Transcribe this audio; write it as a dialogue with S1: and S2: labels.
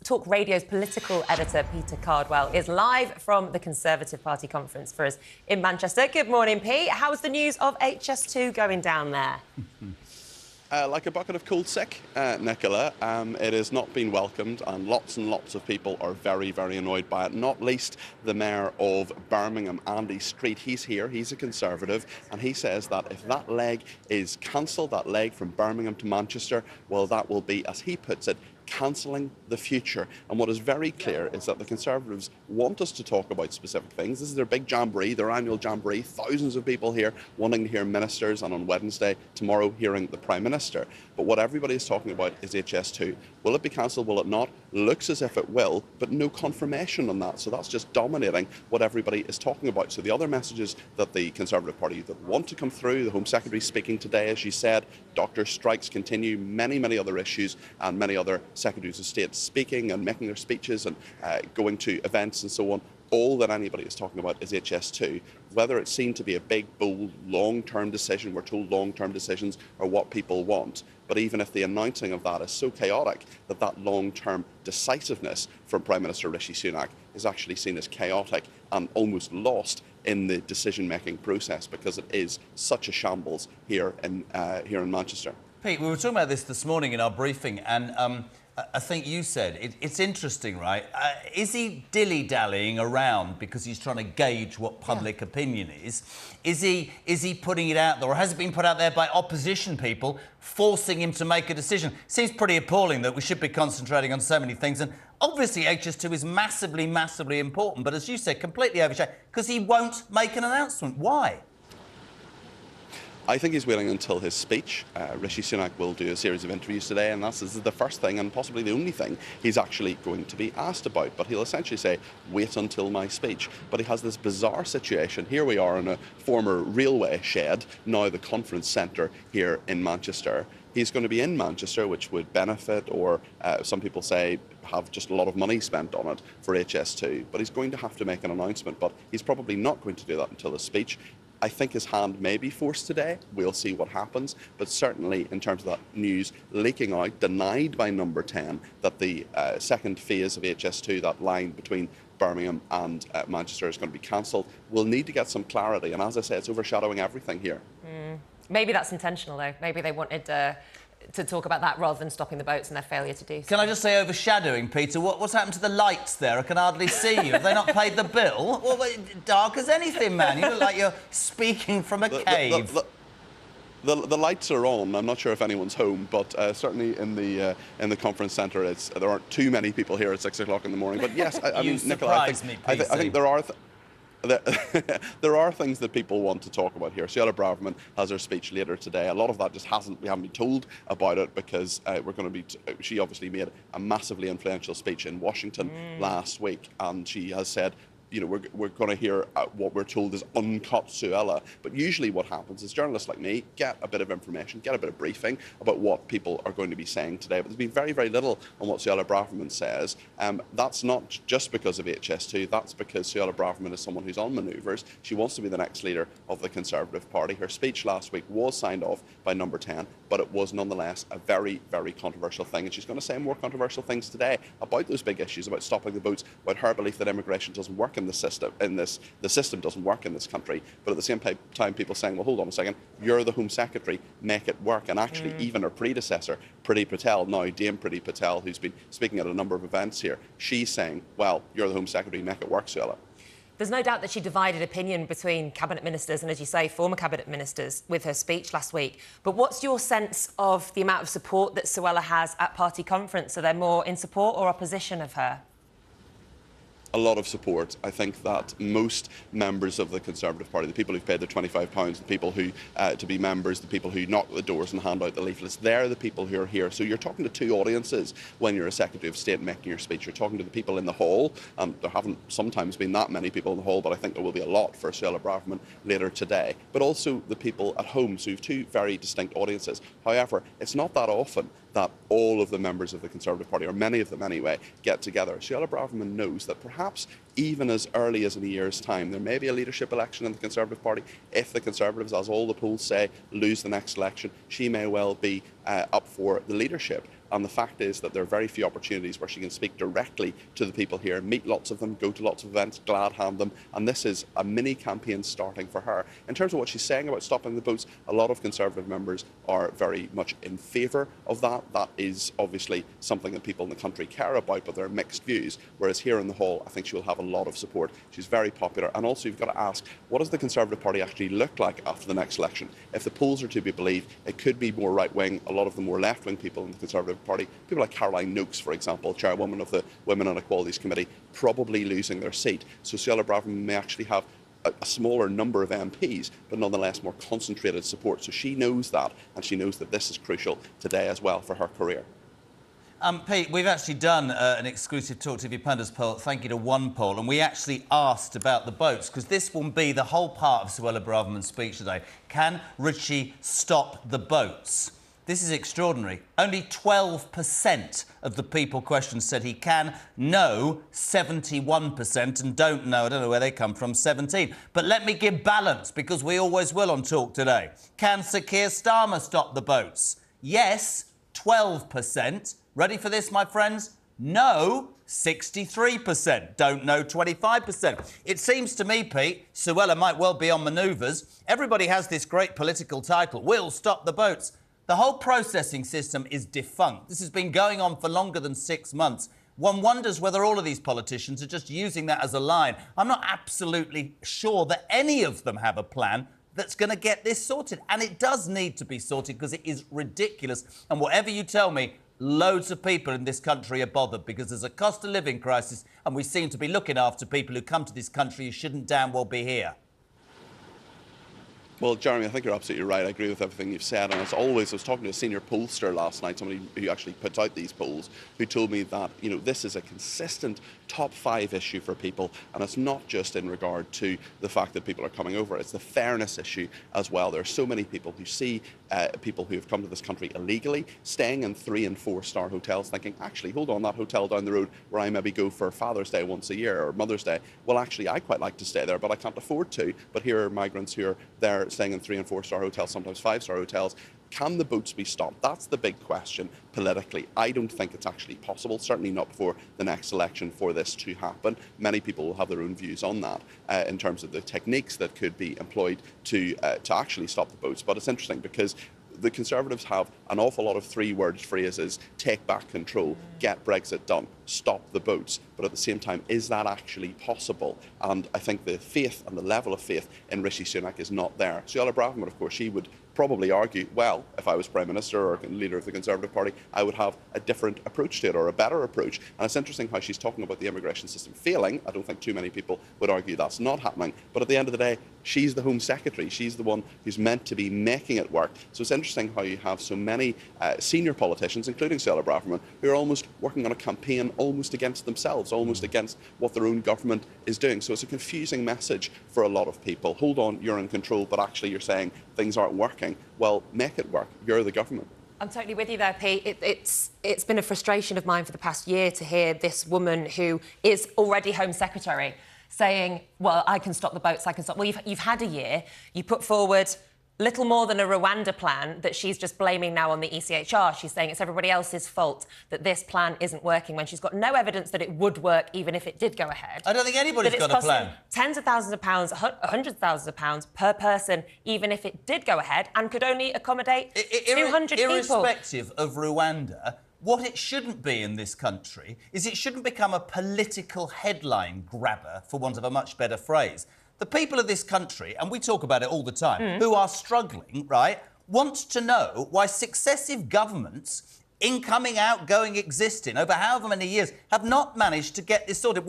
S1: TalkRadio's political editor, Peter Cardwell, is live from the Conservative Party conference for us in Manchester. Good morning, Pete. How's the news of HS2 going down there?
S2: Like a bucket of cold sick, Nicola. It has not been welcomed, and lots of people are very, very annoyed by it, not least the Mayor of Birmingham, Andy Street. He's here, he's a Conservative, and he says that if that leg is cancelled, that leg from Birmingham to Manchester, well, that will be, as he puts it, cancelling the future. And what is very clear is that the Conservatives want us to talk about specific things. This is their big jamboree, their annual jamboree. Thousands of people here wanting to hear ministers, and on Wednesday, tomorrow, hearing the Prime Minister. But what everybody is talking about is HS2. Will it be cancelled? Will it not? Looks as if it will, but no confirmation on that. So that's just dominating what everybody is talking about. So the other messages that the Conservative Party that want to come through, the Home Secretary speaking today, as she said, doctor strikes continue, many other issues, and many other Secretaries of State speaking and making their speeches and going to events and so on. All that anybody is talking about is HS2. Whether it's seen to be a big, bold, long-term decision, we're told long-term decisions are what people want. But even if the announcing of that is so chaotic that that long-term decisiveness from Prime Minister Rishi Sunak is actually seen as chaotic and almost lost in the decision-making process because it is such a shambles here in Manchester.
S3: Pete, we were talking about this morning in our briefing, and I think you said it's interesting, right? Is he dilly-dallying around because he's trying to gauge what public opinion is? Is he putting it out there, or has it been put out there by opposition people forcing him to make a decision? Seems pretty appalling that we should be concentrating on so many things, and obviously HS2 is massively important, but as you said, completely overshadowed because he won't make an announcement. Why?
S2: I think he's waiting until his speech. Rishi Sunak will do a series of interviews today, and this is the first thing and possibly the only thing he's actually going to be asked about. But he'll essentially say, wait until my speech. But he has this bizarre situation. Here we are in a former railway shed, now the conference centre here in Manchester. He's going to be in Manchester, which would benefit, or some people say, have just a lot of money spent on it for HS2. But he's going to have to make an announcement, but he's probably not going to do that until his speech. I think his hand may be forced today. We'll see what happens. But certainly in terms of that news leaking out, denied by Number 10, that the second phase of HS2, that line between Birmingham and Manchester, is going to be cancelled, we'll need to get some clarity. And as I say, it's overshadowing everything here.
S1: Maybe that's intentional, though. Maybe they wanted to talk about that rather than stopping the boats and their failure to do so.
S3: Can I just say overshadowing, Peter? What's happened to the lights there? I can hardly see you. Have they not paid the bill? Well, dark as anything, man. You look like you're speaking from a cave.
S2: The lights are on. I'm not sure if anyone's home, but certainly in the conference centre, there aren't too many people here at 6 o'clock in the morning. But yes, I mean, Nicola, I think there are. There are things that people want to talk about here. Suella Braverman has her speech later today. A lot of that just we haven't been told about it because she obviously made a massively influential speech in Washington last week, and she has said, you know, we're going to hear what we're told is uncut Suella. But usually what happens is journalists like me get a bit of information, get a bit of briefing about what people are going to be saying today. But there's been very little on what Suella Braverman says. That's not just because of HS2. That's because Suella Braverman is someone who's on manoeuvres. She wants to be the next leader of the Conservative Party. Her speech last week was signed off by Number 10, but it was nonetheless a very controversial thing. And she's going to say more controversial things today about those big issues, about stopping the boats, about her belief that immigration doesn't work in the system. The system doesn't work in this country. But at the same time, people saying, well, hold on a second, you're the Home Secretary, make it work. And actually, even her predecessor, Priti Patel, now Dame Priti Patel, who's been speaking at a number of events here, she's saying, well, you're the Home Secretary, make it work, Suella.
S1: There's no doubt that she divided opinion between cabinet ministers and, as you say, former cabinet ministers with her speech last week. But what's your sense of the amount of support that Suella has at party conference? Are they more in support or opposition of her?
S2: A lot of support. I think that most members of the Conservative Party, the people who've paid their £25, the people who to be members, the people who knock at the doors and hand out the leaflets, they're the people who are here. So you're talking to two audiences when you're a Secretary of State making your speech. You're talking to the people in the hall. There haven't sometimes been that many people in the hall, but I think there will be a lot for Suella Braverman later today. But also the people at home. So you have two very distinct audiences. However, it's not that often that all of the members of the Conservative Party, or many of them anyway, get together. Suella Braverman knows that perhaps even as early as in a year's time, there may be a leadership election in the Conservative Party. If the Conservatives, as all the polls say, lose the next election, she may well be up for the leadership. And the fact is that there are very few opportunities where she can speak directly to the people here, meet lots of them, go to lots of events, glad hand them. And this is a mini campaign starting for her. In terms of what she's saying about stopping the boats, a lot of Conservative members are very much in favour of that. That is obviously something that people in the country care about, but there are mixed views. Whereas here in the hall, I think she will have a lot of support. She's very popular. And also, you've got to ask, what does the Conservative Party actually look like after the next election? If the polls are to be believed, it could be more right-wing, a lot of the more left-wing people in the Conservative Party, people like Caroline Noakes, for example, chairwoman of the Women and Equalities Committee, probably losing their seat. So Suella Braverman may actually have a smaller number of MPs, but nonetheless more concentrated support. So she knows that, and she knows that this is crucial today as well for her career.
S3: Pete, we've actually done an exclusive TalkTV Pundits poll, thank you to one poll, and we actually asked about the boats, because this will be the whole part of Suella Braverman's speech today. Can Rishi stop the boats? This is extraordinary. Only 12% of the people questioned said he can. No, 71%. And don't know, I don't know where they come from, 17. But let me give balance, because we always will on Talk today. Can Sir Keir Starmer stop the boats? Yes, 12%. Ready for this, my friends? No, 63%. Don't know, 25%. It seems to me, Pete, Suella might well be on manoeuvres. Everybody has this great political title, we'll stop the boats. The whole processing system is defunct. This has been going on for longer than 6 months. One wonders whether all of these politicians are just using that as a line. I'm not absolutely sure that any of them have a plan that's going to get this sorted. And it does need to be sorted because it is ridiculous. And whatever you tell me, loads of people in this country are bothered because there's a cost of living crisis and we seem to be looking after people who come to this country who shouldn't damn well be here.
S2: Well, Jeremy, I think you're absolutely right. I agree with everything you've said. And as always, I was talking to a senior pollster last night, somebody who actually puts out these polls, who told me that, you know, this is a consistent top 5 issue for people. And it's not just in regard to the fact that people are coming over. It's the fairness issue as well. There are so many people who see people who have come to this country illegally, staying in 3- and 4-star hotels, thinking, actually, hold on, that hotel down the road where I maybe go for Father's Day once a year or Mother's Day, well, actually, I quite like to stay there, but I can't afford to. But here are migrants who are there staying in 3- and 4-star hotels, sometimes 5-star hotels. Can the boats be stopped? That's the big question politically. I don't think it's actually possible, certainly not before the next election, for this to happen. Many people will have their own views on that in terms of the techniques that could be employed to actually stop the boats. But it's interesting because the Conservatives have an awful lot of 3-word phrases: take back control, get Brexit done, stop the boats. But at the same time, is that actually possible? And I think the faith and the level of faith in Rishi Sunak is not there. Suella Braverman, of course, she would probably argue, well, if I was Prime Minister or leader of the Conservative Party, I would have a different approach to it, or a better approach. And it's interesting how she's talking about the immigration system failing. I don't think too many people would argue that's not happening. But at the end of the day, she's the Home Secretary. She's the one who's meant to be making it work. So it's interesting how you have so many senior politicians, including Suella Braverman, who are almost working on a campaign almost against themselves, almost against what their own government is doing. So it's a confusing message for a lot of people. Hold on, you're in control, but actually you're saying things aren't working. Well, make it work. You're the government.
S1: I'm totally with you there, Pete. It's been a frustration of mine for the past year to hear this woman who is already Home Secretary saying, well, I can stop the boats, I can stop... Well, you've had a year. You put forward little more than a Rwanda plan that she's just blaming now on the ECHR. She's saying it's everybody else's fault that this plan isn't working, when she's got no evidence that it would work even if it did go ahead.
S3: I don't think anybody's got a plan.
S1: Tens of thousands of pounds, hundreds of thousands of pounds per person, even if it did go ahead, and could only accommodate 200 people.
S3: Irrespective of Rwanda, what it shouldn't be in this country is it shouldn't become a political headline grabber, for want of a much better phrase. The people of this country, and we talk about it all the time, who are struggling, right, want to know why successive governments, incoming, outgoing, existing, over however many years, have not managed to get this sorted.